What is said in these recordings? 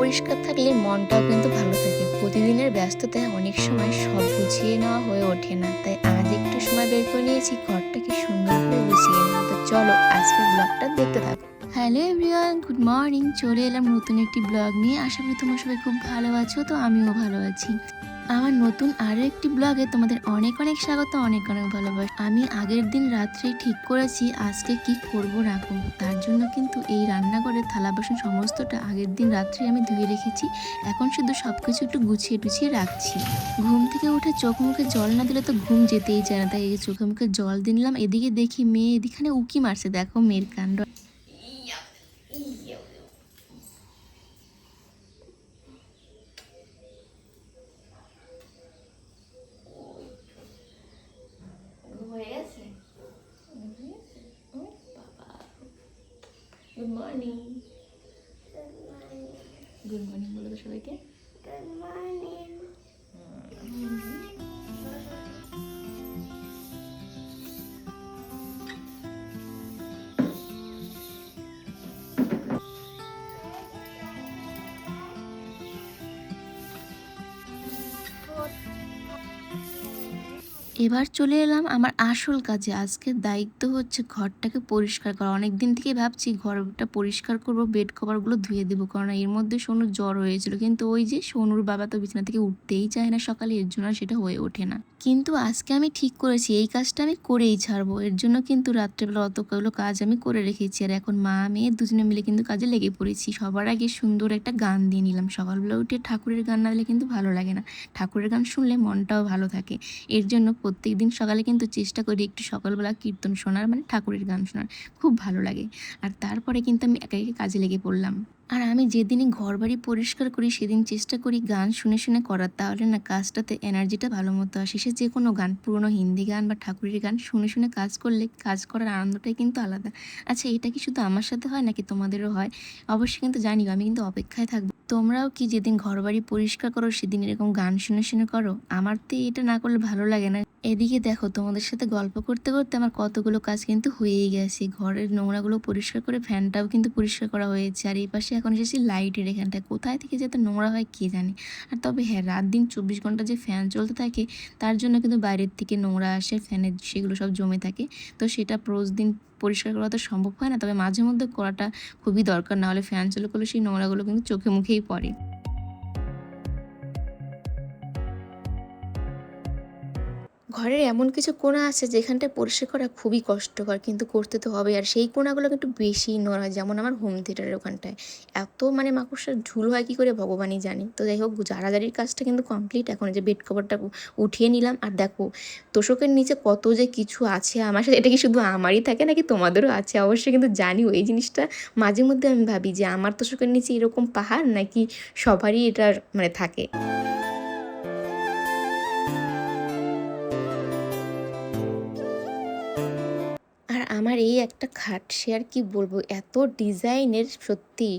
পরিষ্কার থাকলে মনটাও কিন্তু ভালো থাকে। প্রতিদিনের ব্যস্ততায় অনেক সময় সব গুছিয়ে নেওয়া হয়ে ওঠে না, তাই আজ একটু সময় বের করে নিয়েছি ঘরটাকে সুন্দর করে গুছিয়ে নেব। তো চলো আজকের ব্লগটা দেখতে থাকো। Hello everyone, good morning. চলে এলাম নতুন একটি ব্লগ নিয়ে। আশা করি তোমরা সবাই খুব ভালো আছো, তো আমিও ভালো আছি। আমার নতুন আরও একটি ব্লগে তোমাদের অনেক অনেক স্বাগত, অনেক অনেক ভালোবাসা। আমি আগের দিন রাত্রেই ঠিক করেছি আজকে কি করব না করব। তার জন্য কিন্তু এই রান্নাঘরের থালা বাসন সমস্তটা আগের দিন রাত্রে আমি ধুয়ে রেখেছি। এখন শুধু সব কিছু একটু গুছিয়ে টুছিয়ে রাখছি। ঘুম থেকে উঠে চোখ মুখে জল না দিলে তো ঘুম যেতেই চায় না, তাই এই চোখে মুখে জল দিলাম। এদিকে দেখি মেয়ে এদিকে উকি মারছে, দেখো মেয়ের কাণ্ড। Good morning. গুড মর্নিং বলো তো সবাইকে। Good morning. এবার চলে এলাম আমার আসল কাজে। আজকের দায়িত্ব হচ্ছে ঘরটাকে পরিষ্কার করা। অনেক দিন থেকে ভাবছি ঘরটা পরিষ্কার করব, বেড কভারগুলো ধুয়ে দেবো, কারণ এর মধ্যে সোনুর জ্বর হয়েছিল। কিন্তু ওই যে সোনুর বাবা তো বিছানা থেকে উঠতেই চায় না সকালে, এর জন্য সেটা হয়ে ওঠে না। কিন্তু আজকে আমি ঠিক করেছি এই কাজটা আমি করেই ছাড়বো। এর জন্য কিন্তু রাত্রেবেলা অতগুলো কাজ আমি করে রেখেছি, আর এখন মা মেয়ে দুজনে মিলে কিন্তু কাজে লেগে পড়েছি। সবার আগে সুন্দর একটা গান দিয়ে নিলাম। সকালবেলা উঠে ঠাকুরের গান না দিলে কিন্তু ভালো লাগে না। ঠাকুরের গান শুনলে মনটাও ভালো থাকে। এর জন্য প্রত্যেক দিন সকালে কিন্তু চেষ্টা করি একটু সকালবেলা কীর্তন শোনার, মানে ঠাকুরের গান শোনার, খুব ভালো লাগে। আর তারপরে কিন্তু আমি একা একা কাজে লেগে পড়লাম। আর আমি যেদিনই ঘর বাড়ি পরিষ্কার করি সেদিন চেষ্টা করি গান শুনে শুনে করার, তাহলে না কাজটাতে এনার্জিটা ভালো মতো আসে। সে যে কোনো গান, পুরোনো হিন্দি গান বা ঠাকুরের গান শুনে শুনে কাজ করলে কাজ করার আনন্দটাই কিন্তু আলাদা। আচ্ছা, এটা কি শুধু আমার সাথে হয় নাকি তোমাদেরও হয়? অবশ্যই কিন্তু জানিও, আমি কিন্তু অপেক্ষায় থাকবো। তোমরাও কি যেদিন ঘর বাড়ি পরিষ্কার করো সেদিন এরকম গান শুনে শুনে করো? আমার তো এটা না করলে ভালো লাগে না। এদিকে দেখো তোমাদের সাথে গল্প করতে করতে আমার কতগুলো কাজ কিন্তু হয়েই গেছে। ঘরের নোংরাগুলো পরিষ্কার করে ফ্যানটাও কিন্তু পরিষ্কার করা হয়েছে। আর এই পাশে এখন এসেছি লাইটের এখানটায়, কোথায় থেকে যাতে নোংরা হয় কে জানে। আর তবে হ্যাঁ, রাত দিন 24 ঘন্টা যে ফ্যান চলতে থাকে তার জন্য কিন্তু বাইরের থেকে নোংরা আসে ফ্যানের, সেগুলো সব জমে থাকে। তো সেটা প্রতিদিন পরিষ্কার করা তো সম্ভব হয় না, তবে মাঝে মধ্যে করাটা খুবই দরকার, না হলে ফ্যান চালু করলে সেই নোংরাগুলো কিন্তু চোখে মুখেই পড়ে। ঘরের এমন কিছু কোণা আছে যেখানটায় পরিষ্কার করা খুবই কষ্টকর, কিন্তু করতে তো হবে। আর সেই কোণাগুলো কিন্তু বেশি নোংরা হয়, যেমন আমার হোম থিয়েটারের ওখানটায় এত মানে মাকড়সার ঝুল হয় কী করে ভগবানই জানে। তো যাই হোক, ঝাড়াঝাড়ির কাজটা কিন্তু কমপ্লিট। এখন যে বেড কভারটা উঠিয়ে নিলাম। আর দেখো তোষকের নিচে কত যে কিছু আছে আমার সাথে, এটা কি শুধু আমারই থাকে নাকি তোমাদেরও আছে? অবশ্যই কিন্তু জানিও। এই জিনিসটা মাঝে মধ্যে আমি ভাবি যে আমার তোষকের নিচে এরকম পাহাড় নাকি সবারই এটার মানে থাকে। আর আমার এই একটা খাট, সে আর কি বলবো, এত ডিজাইনের, সত্যি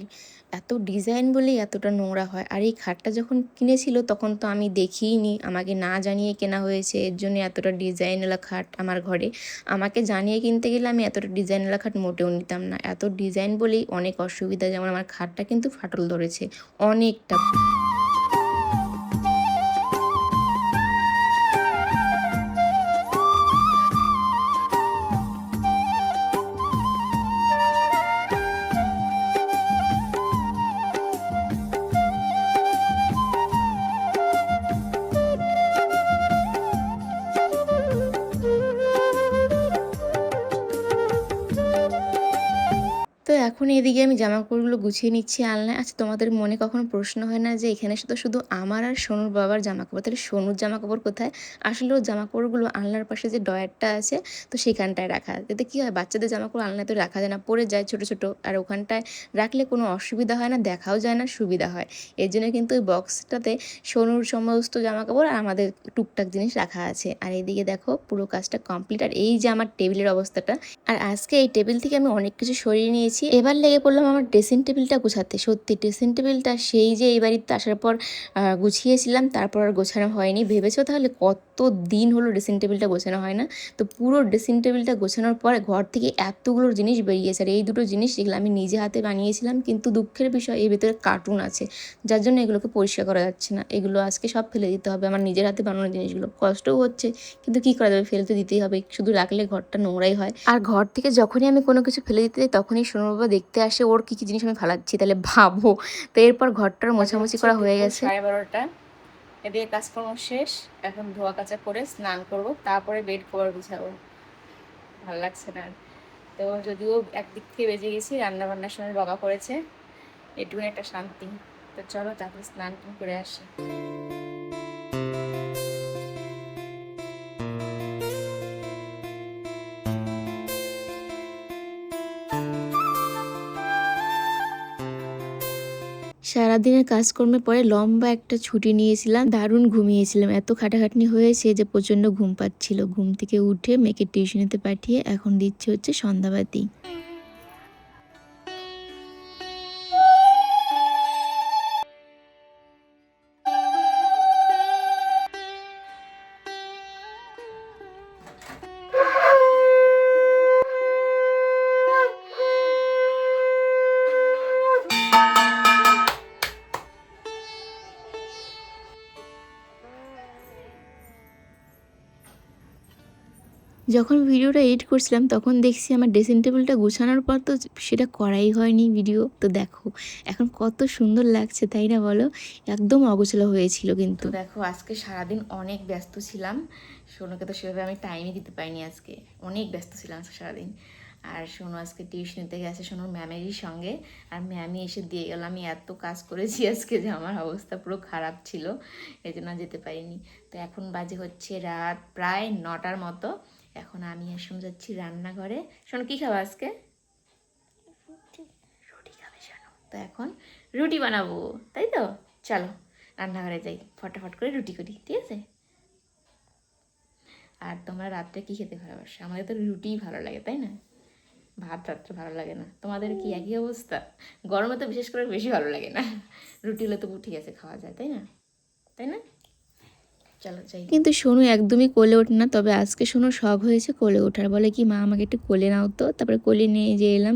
এত ডিজাইন বলেই এতটা নোংরা হয়। আর এই খাটটা যখন কিনেছিল তখন তো আমি দেখিইনি, আমাকে না জানিয়ে কেনা হয়েছে। এর জন্য এতটা ডিজাইনওয়ালা খাট আমার ঘরে। আমাকে জানিয়ে কিনতে গেলে আমি এতটা ডিজাইনওয়ালা খাট মোটেও নিতাম না। এত ডিজাইন বলেই অনেক অসুবিধা, যেমন আমার খাটটা কিন্তু ফাটল ধরেছে অনেকটা। তো এখন এদিকে আমি জামাকাপড়গুলো গুছিয়ে নিচ্ছি আলনায়। আচ্ছা, তোমাদের মনে কখনো প্রশ্ন হয় না যে এখানে শুধু আমার আর সোনুর বাবার জামাকাপড়, তাহলে সোনুর জামাকাপড় কোথায়? আসলে ওর জামাকাপড়গুলো আলনার পাশে যে ড্রয়ারটা আছে তো সেখানটায় রাখা। এতে কী হয়, বাচ্চাদের জামাকাপড় আলনায় তো রাখা যায় না, পড়ে যায় ছোটো ছোটো। আর ওখানটায় রাখলে কোনো অসুবিধা হয় না, দেখাও যায় না, সুবিধা হয়। এর জন্য কিন্তু ওই বক্সটাতে সোনুর সমস্ত জামাকাপড় আর আমাদের টুকটাক জিনিস রাখা আছে। আর এইদিকে দেখো পুরো কাজটা কমপ্লিট। আর এই যে আমার টেবিলের অবস্থাটা, আর আজকে এই টেবিল থেকে আমি অনেক কিছু সরিয়ে নিয়েছি। এবার এবার লেগে পড়লাম আমার ড্রেসিং টেবিলটা গোছাতে। সত্যি ড্রেসিং টেবিলটা সেই যে এই বাড়িতে আসার পর গুছিয়েছিলাম, তারপর আর গোছানো হয়নি। ভেবেছো তাহলে কত দিন হলো ড্রেসিং টেবিলটা গোছানো হয় না। তো পুরো ড্রেসিং টেবিলটা গোছানোর পরে ঘর থেকে এতগুলো জিনিস বেরিয়েছে, আর এই দুটো জিনিস যেগুলো আমি নিজে হাতে বানিয়েছিলাম, কিন্তু দুঃখের বিষয় এর ভেতরে কার্টুন আছে, যার জন্য এগুলোকে পরিষ্কার করা যাচ্ছে না। এগুলো আজকে সব ফেলে দিতে হবে, আমার নিজের হাতে বানানো জিনিসগুলো। কষ্টও হচ্ছে, কিন্তু কী করা যাবে, ফেলে তো দিতেই হবে, শুধু রাখলে ঘরটা নোংরাই হয়। আর ঘর থেকে যখনই আমি কোনো কিছু ফেলে দিতে যাই তখনই সোনু বাবা দেখতে আসে ওর কী কী জিনিস আমি ফালাচ্ছি, তাহলে ভাবো। তো এরপর ঘরটার মোছামুছি করা হয়ে গেছে। 12:30 এদিকে কাজকর্ম শেষ, এখন ধোয়া কাচা করে স্নান করব, তারপরে বেড কভার গুছাবো। ভালো লাগছে না। তো যদিও একদিক থেকে বেজে গেছি, রান্না বান্নার সময় বাবা করেছে, এটুকুনি একটা শান্তি। তো চলো তারপরে স্নান করে আসি। সারাদিনের কাজকর্মের পরে লম্বা একটা ছুটি নিয়েছিলাম, দারুণ ঘুমিয়েছিলাম। এত খাটাখাটনি হয়েছে যে প্রচণ্ড ঘুম পাচ্ছিল। ঘুম থেকে উঠে মেয়েকে টিউশনিতে পাঠিয়ে এখন দিচ্ছে হচ্ছে সন্ধ্যাবাতি। যখন ভিডিওটা এডিট করছিলাম তখন দেখছি আমার ড্রেসিং টেবিলটা গুছানোর পর তো সেটা করাই হয়নি ভিডিও। তো দেখো এখন কত সুন্দর লাগছে, তাই না বলো? একদম অগোছালো হয়েছিল। কিন্তু দেখো আজকে সারাদিন অনেক ব্যস্ত ছিলাম, সোনুকে তো সেভাবে আমি টাইমই দিতে পারিনি। আজকে অনেক ব্যস্ত ছিলাম আজকে সারাদিন। আর সোনু আজকে টিউশনিতে গেছে সোনুর ম্যামেরই সঙ্গে, আর ম্যামই এসে দিয়ে গেল। আমি এত কাজ করেছি আজকে যে আমার অবস্থা পুরো খারাপ ছিল, এই জন্য যেতে পারিনি। তো এখন বাজে হচ্ছে রাত প্রায় 9টার মতো। এখন আমি আর সোনু যাচ্ছি রান্নাঘরে। সোনু কী খাবো আজকে? রুটি খাবে সোনু। তো এখন রুটি বানাবো, তাই তো? চলো রান্নাঘরে যাই, ফটাফট করে রুটি করি, ঠিক আছে? আর তোমরা রাত্রে কী খেতে ভালোবাসো? আমাদের তো রুটিই ভালো লাগে, তাই না? ভাত রাত্রে ভালো লাগে না। তোমাদের কি একই অবস্থা? গরমে তো বিশেষ করে বেশি ভালো লাগে না। রুটি হলে তবু ঠিক আছে, খাওয়া যায়, তাই না? তাই না? চলো যাই। কিন্তু সোনু একদমই কোলে ওঠে না, তবে আজকে সোনুর শখ হয়েছে কোলে ওঠার। বলে কি মা আমাকে একটু কোলে নাও তো, তারপরে কোলে নিয়ে যে এলাম।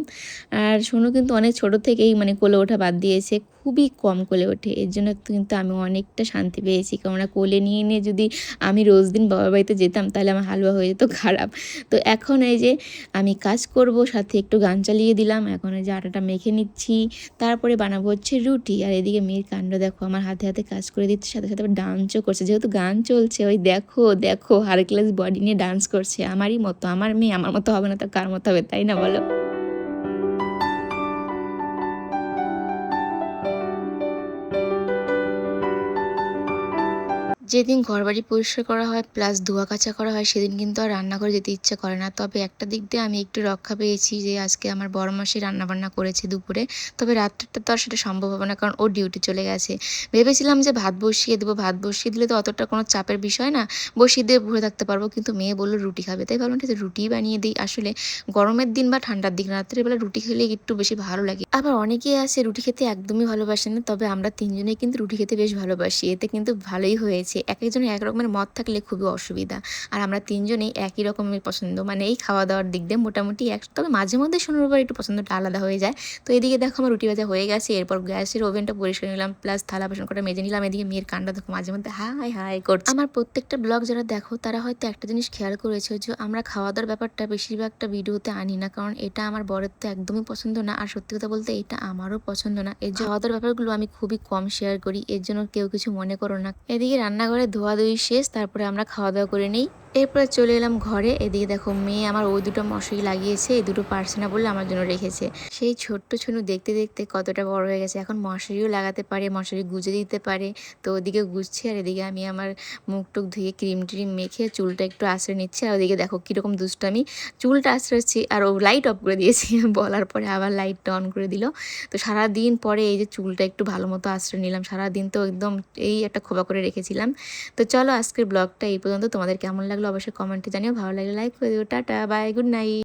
আর সোনু কিন্তু অনেক ছোট থেকেই মানে কোলে ওঠা বাদ দিয়েছে, খুবই কম কোলে ওঠে। এর জন্য কিন্তু আমি অনেকটা শান্তি পেয়েছি, কেননা কোলে নিয়ে নিয়ে যদি আমি রোজ দিন বাবার বাড়িতে যেতাম তাহলে আমার হালুয়া হয়ে যেত খারাপ। তো এখন এই যে আমি কাজ করব, সাথে একটু গান চালিয়ে দিলাম। এখন এই যে আটাটা মেখে নিচ্ছি, তারপরে বানাবো হচ্ছে রুটি। আর এদিকে মেয়ের কাণ্ড দেখো, আমার হাতে হাতে কাজ করে দিচ্ছে, সাথে সাথে আবার ডান্সও করছে। যেহেতু গান চলছে, ওই দেখো দেখো হারকিউলিস বডি নিয়ে ডান্স করছে। আমারই মতো, আমার মেয়ে আমার মতো হবে না তো কার মতো হবে, তাই না বলো? যেদিন ঘরবাড়ি পরিষ্কার করা হয় প্লাস ধোয়া কাচা করা হয় সেদিন কিন্তু আর রান্নাঘরে যেতে ইচ্ছে করে না। তবে একটা দিক দিয়ে আমি একটু রক্ষা পেয়েছি যে আজকে আমার বড় মাসি রান্নাবান্না করেছে দুপুরে। তবে রাত্রেরটা তো আর সেটা সম্ভব হবে না, কারণ ওর ডিউটি চলে গেছে। ভেবেছিলাম যে ভাত বসিয়ে দেবো, ভাত বসিয়ে দিলে তো অতটা কোনো চাপের বিষয় না, বসিয়ে দিয়ে বসে থাকতে পারবো। কিন্তু মেয়ে বললো রুটি খাবে, তাই ভাবলাম ঠিক আছে রুটিই বানিয়ে দিই। আসলে গরমের দিন বা ঠান্ডার দিন রাত্রেবেলা রুটি খেলে একটু বেশি ভালো লাগে। আবার অনেকেই আছে রুটি খেতে একদমই ভালোবাসে না, তবে আমরা তিনজনেই কিন্তু রুটি খেতে বেশ ভালোবাসি। এতে কিন্তু ভালোই হয়েছে। এক একজনের এক রকমের মত থাকলে খুবই অসুবিধা। আর আমরা তিনজনেই একই রকমের পছন্দ, মানে এই খাওয়া দাওয়ার দিক দিয়ে মোটামুটি এক। তবে মাঝে মধ্যে সোনুর বাবার একটু পছন্দটা আলাদা হয়ে যায়। তো এদিকে দেখো আমার রুটি ভাজা হয়ে গেছে। এরপর গ্যাসের ওভেনটা পরিষ্কার নিলাম, প্লাস থালা বাসন কটা মেজে নিলাম। এদিকে মেয়ের কান্ডা দেখো মাঝে মধ্যে হাই হাই করছে। আমার প্রত্যেকটা ব্লগ যারা দেখো তারা হয়তো একটা জিনিস খেয়াল করেছে, যে আমরা খাওয়া দাওয়ার ব্যাপারটা বেশিরভাগটা ভিডিওতে আনি না, কারণ এটা আমার বরের তো একদমই পছন্দ না। আর সত্যি কথা বলতে এটা আমারও পছন্দ না। এর খাওয়া দাওয়ার ব্যাপারগুলো আমি খুবই কম শেয়ার করি, এর জন্য কেউ কিছু মনে করো না। এদিকে রান্নাঘরে ধোয়াধুয়ি শেষ, তারপরে আমরা খাওয়া দাওয়া করে নিই। এরপরে চলে এলাম ঘরে। এদিকে দেখো মেয়ে আমার ওই দুটো মশারি লাগিয়েছে, এই দুটো পারছে না বলে আমার জন্য রেখেছে। সেই ছোট্ট ছুনু দেখতে দেখতে কতটা বড় হয়ে গেছে, এখন মশারিও লাগাতে পারে, মশারি গুজে দিতে পারে। তো ওদিকে গুজছে, আর এদিকে আমি আমার মুখ টুক ধুয়ে ক্রিম ট্রিম মেখে চুলটা একটু আশ্রয় নিচ্ছি। আর ওদিকে দেখো কীরকম দুষ্টামি, চুলটা আশ্রয়ছি আর ও লাইট অফ করে দিয়েছি বলার পরে আবার লাইটটা অন করে দিল। তো সারাদিন পরে এই যে চুলটা একটু ভালো মতো আশ্রয় নিলাম। সারাদিন তো একদম এই একটা খোপা করে রেখেছিলাম। তো চলো আজকের ব্লগটা এই পর্যন্ত। তোমাদের কেমন লাগলো অবশ্যই কমেন্টে জানিও, ভালো লাগলে লাইক করে দিও। Tata bye, good night.